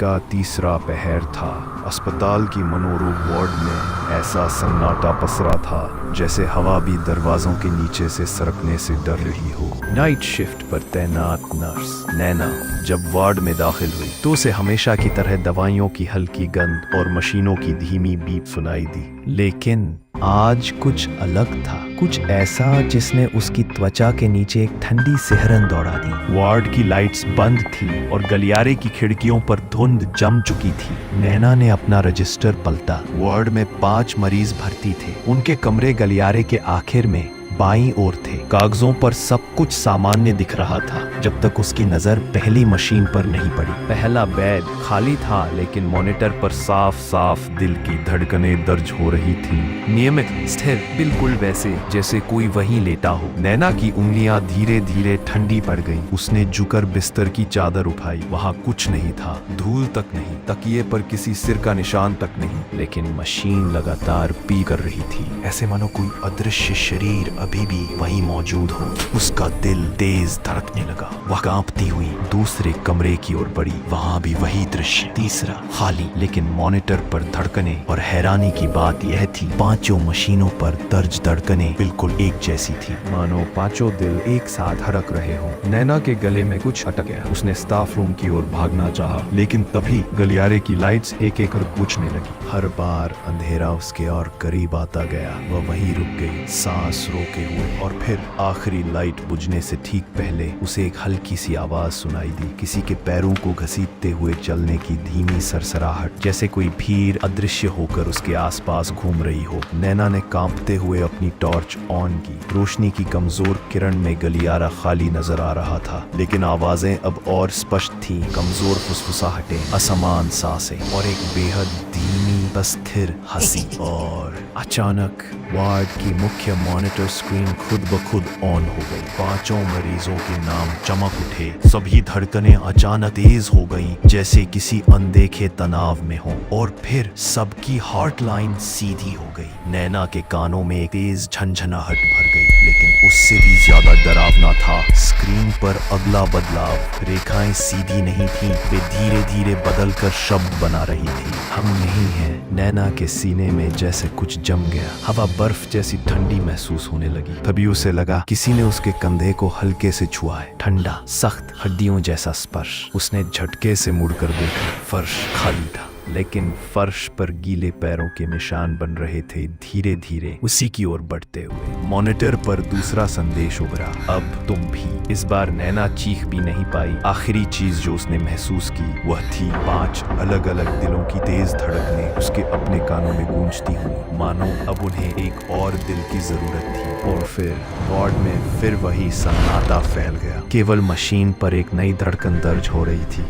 का तीसरा पहर था। अस्पताल की मनोरोग वार्ड में ऐसा सन्नाटा पसरा था जैसे हवा भी दरवाजों के नीचे से सरकने से डर रही हो। नाइट शिफ्ट पर तैनात नर्स नैना जब वार्ड में दाखिल हुई तो उसे हमेशा की तरह दवाइयों की हल्की गंध और मशीनों की धीमी बीप सुनाई दी, लेकिन आज कुछ अलग था। कुछ ऐसा जिसने उसकी त्वचा के नीचे एक ठंडी सिहरन दौड़ा दी। वार्ड की लाइट्स बंद थी और गलियारे की खिड़कियों पर धुंध जम चुकी थी। नैना ने अपना रजिस्टर पलटा। वार्ड में 5 मरीज भर्ती थे। उनके कमरे गलियारे के आखिर में बाईं ओर थे। कागजों पर सब कुछ सामान्य दिख रहा था जब तक उसकी नजर पहली मशीन पर नहीं पड़ी। पहला बेड खाली था, लेकिन मॉनिटर पर साफ साफ दिल की धड़कनें दर्ज हो रही थी, नियमित, स्थिर, बिल्कुल वैसे जैसे कोई वहीं लेटा हो। नैना की उंगलियां धीरे धीरे ठंडी पड़ गईं। उसने झुकर बिस्तर की चादर उठाई। वहां कुछ नहीं था, धूल तक नहीं, तकिए पर किसी सिर का निशान तक नहीं, लेकिन मशीन लगातार पी कर रही थी, ऐसे मानो कोई अदृश्य शरीर अभी भी वहीं मौजूद हो। उसका दिल तेज धड़कने लगा। वह कांपती हुई दूसरे कमरे की ओर बढ़ी। वहां भी वही दृश्य, तीसरा खाली, लेकिन मॉनिटर पर धड़कनें। और हैरानी की बात यह थी, 5 मशीनों पर दर्ज धड़कनें बिल्कुल एक जैसी थी, मानो 5 दिल एक साथ धड़क रहे हों। नैना के गले में कुछ अटक गया। उसने स्टाफ रूम की ओर भागना चाहा, लेकिन तभी गलियारे की लाइट्स एक एक कर बुझने लगी। हर बार अंधेरा उसके और करीब आता गया। वह वहीं रुक गई, सांस रोके हुए। और फिर आखिरी लाइट बुझने से ठीक पहले उसे एक हल्की सी आवाज सुनाई दी, किसी के पैरों को घसीटते हुए चलने की धीमी सरसराहट, जैसे कोई भीड़ अदृश्य होकर उसके आसपास घूम रही हो। नैना ने कांपते हुए अपनी टॉर्च ऑन की। रोशनी की कमजोर किरण में गलियारा खाली नजर आ रहा था, लेकिन आवाजें अब और स्पष्ट थीं। कमजोर फुसफुसाहटें, असमान सांसें और एक बेहद धीमी बस स्थिर हंसी। और अचानक वार्ड की मुख्य मॉनिटर स्क्रीन खुद ब खुद ऑन हो गई। 5 मरीजों के नाम चमक उठे। सभी धड़कनें अचानक तेज हो गईं, जैसे किसी अनदेखे तनाव में हो। और फिर सबकी हार्ट लाइन सीधी हो गई। नैना के कानों में एक तेज झंझनाहट भर गई, लेकिन उससे भी ज्यादा डरावना था स्क्रीन पर अगला बदलाव। रेखाएं सीधी नहीं थीं, वे धीरे धीरे बदलकर शब्द बना रही थी। हम नहीं हैं। नैना के सीने में जैसे कुछ जम गया। हवा बर्फ जैसी ठंडी महसूस होने लगी। तभी उसे लगा किसी ने उसके कंधे को हल्के से छुआ है। ठंडा, सख्त, हड्डियों जैसा स्पर्श। उसने झटके से मुड़कर देखा। फर्श खाली था, लेकिन फर्श पर गीले पैरों के निशान बन रहे थे, धीरे धीरे उसी की ओर बढ़ते हुए। मॉनिटर पर दूसरा संदेश उभरा, अब तुम भी। इस बार नैना चीख भी नहीं पाई। आखिरी चीज जो उसने महसूस की वह थी 5 अलग अलग दिलों की तेज धड़कनें उसके अपने कानों में गूंजती हुई, मानो अब उन्हें एक और दिल की जरूरत थी। और फिर वार्ड में फिर वही सन्नाटा फैल गया। केवल मशीन पर एक नई धड़कन दर्ज हो रही थी।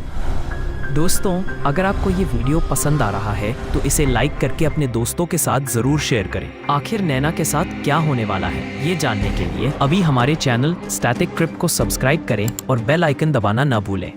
दोस्तों, अगर आपको ये वीडियो पसंद आ रहा है तो इसे लाइक करके अपने दोस्तों के साथ जरूर शेयर करें। आखिर नैना के साथ क्या होने वाला है, ये जानने के लिए अभी हमारे चैनल स्टैटिक क्रिप्ट को सब्सक्राइब करें और बेल आइकन दबाना न भूलें।